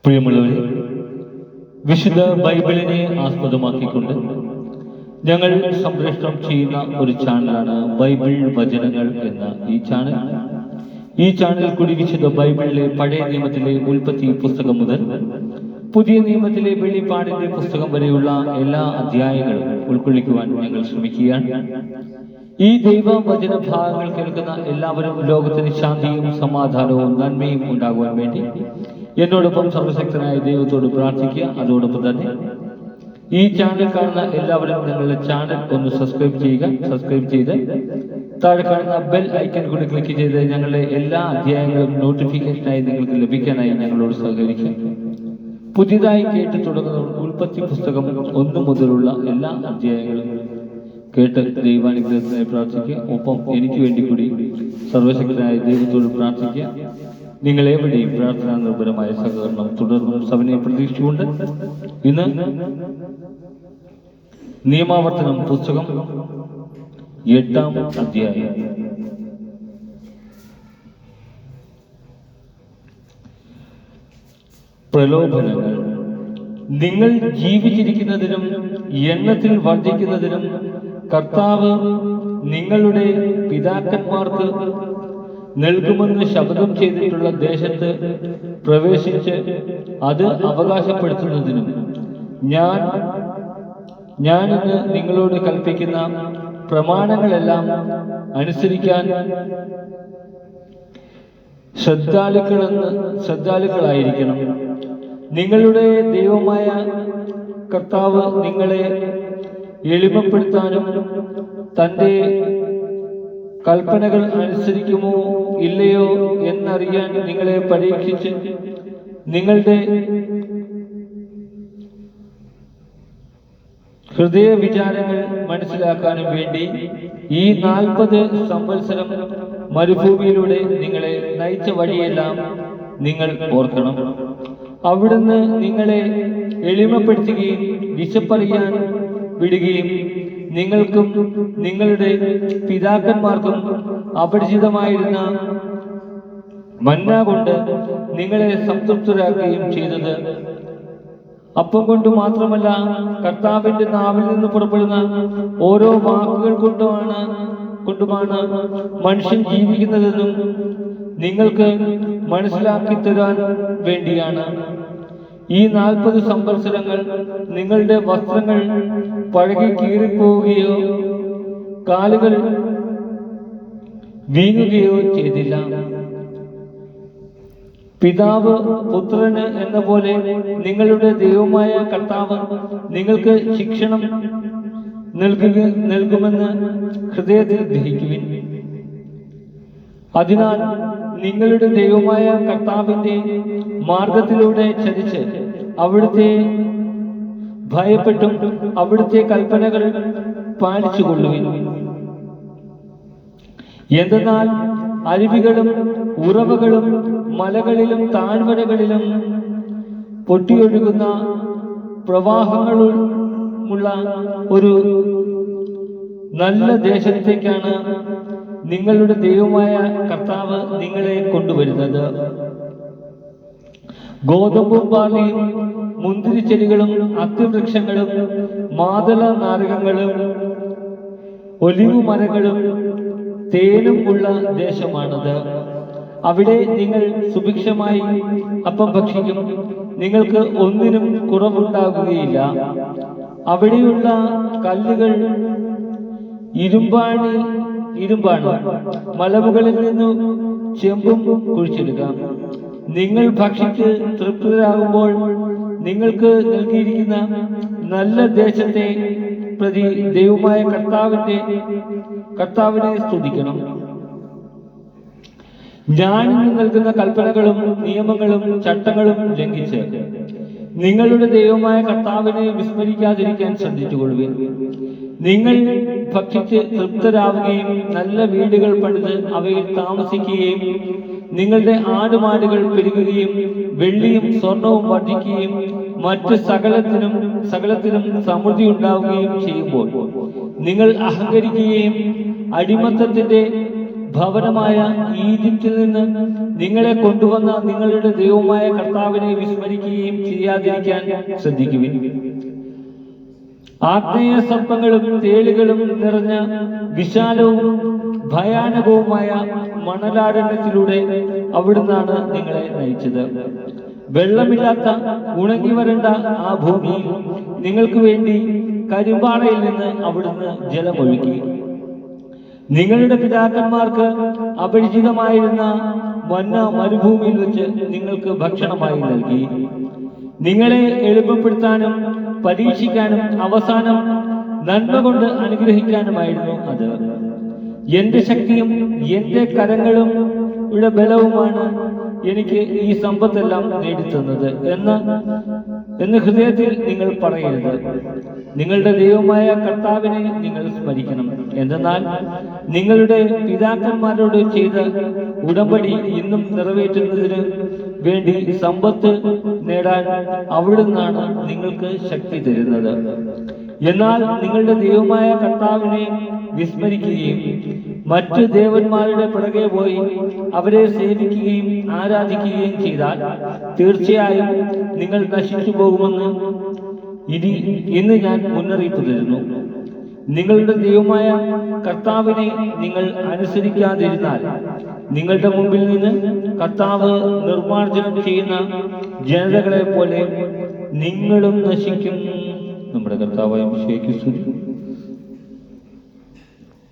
പ്രിയമുള്ളവരെ, വിശുദ്ധ ബൈബിളിനെ ആസ്പദമാക്കിക്കൊണ്ട് ഞങ്ങൾ സംപ്രേഷണം ചെയ്യുന്ന ഒരു ചാനലാണ് ബൈബിൾ വചനങ്ങൾ എന്ന ഈ ചാനൽ കൂടി വിശുദ്ധ ബൈബിളിലെ പഴയ നിയമത്തിലെ ഉൽപ്പത്തി പുസ്തകം മുതൽ പുതിയ നിയമത്തിലെ വെളിപ്പാടിന്റെ പുസ്തകം വരെയുള്ള എല്ലാ അധ്യായങ്ങളും ഉൾക്കൊള്ളിക്കുവാൻ ഞങ്ങൾ ശ്രമിക്കുകയാണ്. ഈ ദൈവവചന ഭാഗങ്ങൾ കേൾക്കുന്ന എല്ലാവരും ലോകത്തിന് ശാന്തിയും സമാധാനവും നന്മയും ഉണ്ടാകുവാൻ വേണ്ടി എന്നോടൊപ്പം സർവശക്തനായ ദൈവത്തോട് പ്രാർത്ഥിക്കുക. അതോടൊപ്പം തന്നെ ഈ ചാനൽ കാണുന്ന എല്ലാവരും നിങ്ങളുടെ ചാനൽ ഒന്ന് സബ്സ്ക്രൈബ് ചെയ്ത് താഴെ കാണുന്ന ബെൽ ഐക്കൺ കൂടി ക്ലിക്ക് ചെയ്ത് ഞങ്ങളുടെ എല്ലാ അധ്യായങ്ങളും നോട്ടിഫിക്കേഷനായി നിങ്ങൾക്ക് ലഭിക്കാനായി ഞങ്ങളോട് സഹകരിക്കുക. പുതിയതായി കേട്ട് തുടങ്ങുന്ന ഉൽപ്പത്തി പുസ്തകം 1 മുതലുള്ള എല്ലാ അധ്യായങ്ങളും കേട്ട് ദൈവാനുഗ്രഹത്തിനായി പ്രാർത്ഥിക്കുക. ഒപ്പം എനിക്ക് വേണ്ടി കൂടി സർവശക്തനായ ദൈവത്തോട് പ്രാർത്ഥിക്കുക. നിങ്ങളെവിടെയും പ്രാർത്ഥനാ നിർഭരമായ സഹകരണം തുടർന്നും സഭയെ പ്രതീക്ഷിച്ചുകൊണ്ട് ഇന്ന് നിയമാവർത്തനം പുസ്തകം 8-ാം അധ്യായം. പ്രലോഭനങ്ങൾ. നിങ്ങൾ ജീവിച്ചിരിക്കുന്നതിനും എണ്ണത്തിൽ വർദ്ധിക്കുന്നതിനും കർത്താവ് നിങ്ങളുടെ പിതാക്കന്മാർക്ക് നൽകുമെന്ന് ശപഥം ചെയ്തിട്ടുള്ള ദേശത്ത് പ്രവേശിച്ച് അത് അവകാശപ്പെടുത്തുന്നതിനും ഞാനിന്ന് നിങ്ങളോട് കൽപ്പിക്കുന്ന പ്രമാണങ്ങളെല്ലാം അനുസരിക്കാൻ ശ്രദ്ധാലുക്കളായിരിക്കണം. നിങ്ങളുടെ ദൈവമായ കർത്താവ് നിങ്ങളെ എളിമപ്പെടുത്താനും തൻ്റെ കൽപ്പനകൾ അനുസരിക്കുമോ ഇല്ലയോ എന്നറിയാൻ നിങ്ങളെ പരീക്ഷിച്ച് നിങ്ങളുടെ ഹൃദയ വിചാരങ്ങൾ മനസ്സിലാക്കാനും വേണ്ടി ഈ 40 സംവത്സരം മരുഭൂമിയിലൂടെ നിങ്ങളെ നയിച്ച വഴിയെല്ലാം നിങ്ങൾ ഓർക്കണം. അവിടുന്ന് നിങ്ങളെ എളിമപ്പെടുത്തുകയും വിശപ്പറിയാൻ വിടുകയും നിങ്ങൾക്കും നിങ്ങളുടെ പിതാക്കന്മാർക്കും അപരിചിതമായിരുന്ന മന്ന കൊണ്ട് നിങ്ങളെ സംതൃപ്തരാക്കുകയും ചെയ്തത് അപ്പം കൊണ്ട് മാത്രമല്ല, കർത്താവിന്റെ നാവിൽ നിന്ന് പുറപ്പെടുന്ന ഓരോ വാക്കുകൾ കൊണ്ടുമാണ് മനുഷ്യൻ ജീവിക്കുന്നതെന്നും നിങ്ങൾക്ക് മനസ്സിലാക്കി തരാൻ വേണ്ടിയാണ്. ഈ 40 സംവത്സരങ്ങൾ നിങ്ങളുടെ വസ്ത്രങ്ങൾ പഴകി കീറിപ്പോവുകയോ കാലുകൾ വീങ്ങുകയോ ചെയ്തില്ല. പിതാവ് പുത്രന് എന്ന പോലെ നിങ്ങളുടെ ദൈവമായ കർത്താവ് നിങ്ങൾക്ക് ശിക്ഷണം നൽകുമെന്ന് ഹൃദയത്തിൽ ഗ്രഹിക്കുവിൻ. അതിനാൽ നിങ്ങളുടെ ദൈവമായ കർത്താവിന്റെ മാർഗത്തിലൂടെ ചരിച്ച് അവിടുത്തെ ഭയപ്പെട്ടും അവിടുത്തെ കൽപ്പനകൾ പാലിച്ചുകൊള്ളുവിൻ. എന്തെന്നാൽ അരുവികളും ഉറവകളും മലകളിലും താഴ്വരകളിലും പൊട്ടിയൊഴുകുന്ന പ്രവാഹങ്ങളുമുള്ള ഒരു നല്ല ദേശത്തേക്കാണ് നിങ്ങളുടെ ദൈവമായ കർത്താവ് നിങ്ങളെ കൊണ്ടുവരുന്നത്. ഗോതമ്പും ബാർലിയും മുന്തിരിച്ചെടികളും അത്തിവൃക്ഷങ്ങളും മാതള നാരകങ്ങളും ഒലിവു മരങ്ങളും തേനും ഉള്ള ദേശമാണത്. അവിടെ നിങ്ങൾ സുഭിക്ഷമായി അപ്പം ഭക്ഷിക്കും. നിങ്ങൾക്ക് ഒന്നിനും കുറവുണ്ടാകുകയില്ല. അവിടെയുള്ള കല്ലുകൾ ഇരുമ്പാണ്. മലമുകളിൽ നിന്നു ചെമ്പും കുഴിച്ചെടുക്കാം. നിങ്ങൾ ഭക്ഷിച്ച് തൃപ്തരാകുമ്പോൾ നിങ്ങൾക്ക് നൽകിയിരിക്കുന്ന നല്ല ദേശത്തെ പ്രതി ദൈവമായ കർത്താവിനെ സ്തുതിക്കണം. ഞാൻ നൽകുന്ന കൽപ്പനകളും നിയമങ്ങളും ചട്ടങ്ങളും ലംഘിച്ച് നിങ്ങളുടെ ദൈവമായ കർത്താവിനെ വിസ്മരിക്കാതിരിക്കാൻ ശ്രദ്ധിച്ചുകൊള്ളുവിൻ. നിങ്ങൾ ഭക്ഷിച്ച് തൃപ്തരാവുകയും നല്ല വീടുകൾ പണിത് അവയിൽ താമസിക്കുകയും നിങ്ങളുടെ ആടുമാടുകൾ പെരുകുകയും വെള്ളിയും സ്വർണവും വർദ്ധിക്കുകയും മറ്റ് സകലത്തിനും സമൃദ്ധി ഉണ്ടാവുകയും ചെയ്യുമ്പോൾ നിങ്ങൾ അഹങ്കരിക്കുകയും അടിമത്തത്തിന്റെ ഭവനമായ ഈജിപ്തിൽ നിന്ന് നിങ്ങളെ കൊണ്ടുവന്ന നിങ്ങളുടെ ദൈവമായ കർത്താവിനെ വിസ്മരിക്കുകയും ചെയ്യാതിരിക്കാൻ ശ്രദ്ധിക്കുവിൻ. ആഗ്നേയ സർപ്പങ്ങളും തേളുകളും നിറഞ്ഞ വിശാലവും ഭയാനകവുമായ മണലാരണ്യത്തിലൂടെ അവിടുന്നാണ് നിങ്ങളെ നയിച്ചത്. വെള്ളമില്ലാത്ത ഉണങ്ങി വരണ്ട ആ ഭൂമിയിൽ നിങ്ങൾക്ക് വേണ്ടി കരിമ്പാറയിൽ നിന്ന് അവിടുന്ന് ജലമൊഴുക്കി. നിങ്ങളുടെ പിതാക്കന്മാർക്ക് അപരിചിതമായിരുന്ന മന്ന മരുഭൂമിയിൽ വെച്ച് നിങ്ങൾക്ക് ഭക്ഷണമായി നൽകി. നിങ്ങളെ എളുപ്പപ്പെടുത്താനും പരീക്ഷിക്കാനും അവസാനം നന്മ കൊണ്ട് അനുഗ്രഹിക്കാനുമായിരുന്നു അത്. എന്റെ ശക്തിയും എന്റെ കരങ്ങളും ബലവുമാണ് എനിക്ക് ഈ സമ്പത്തെല്ലാം നേടിത്തന്നത് എന്ന് ഹൃദയത്തിൽ നിങ്ങൾ പറയരുത്. നിങ്ങളുടെ ദൈവമായ കർത്താവിനെ നിങ്ങൾ സ്മരിക്കണം. എന്തെന്നാൽ നിങ്ങളുടെ പിതാക്കന്മാരോട് ചെയ്ത ഉടമ്പടി ഇന്നും നിറവേറ്റുന്നതിന് വേണ്ടി സമ്പത്ത് നേടാൻ അവിടുന്നാണ് നിങ്ങൾക്ക് ശക്തി തരുന്നത്. എന്നാൽ നിങ്ങളുടെ ദൈവമായ കർത്താവിനെ വിസ്മരിക്കുകയും മറ്റു ദേവന്മാരുടെ പിറകെ പോയി അവരെ സേവിക്കുകയും ആരാധിക്കുകയും ചെയ്താൽ തീർച്ചയായും നിങ്ങൾ നശിച്ചു പോകുമെന്ന് ഇന്ന് ഞാൻ മുന്നറിയിപ്പ് തരുന്നു. നിങ്ങളുടെ ദൈവമായ കർത്താവിനെ നിങ്ങൾ അനുസരിക്കാതിരുന്നാൽ നിങ്ങളുടെ മുമ്പിൽ നിന്ന് കർത്താവ് നിർമ്മാർജ്ജനം ചെയ്യുന്ന ജനതകളെ പോലെ നിങ്ങളും നശിക്കും. നമ്മുടെ കർത്താവായ യേശുവേ സ്തുതി.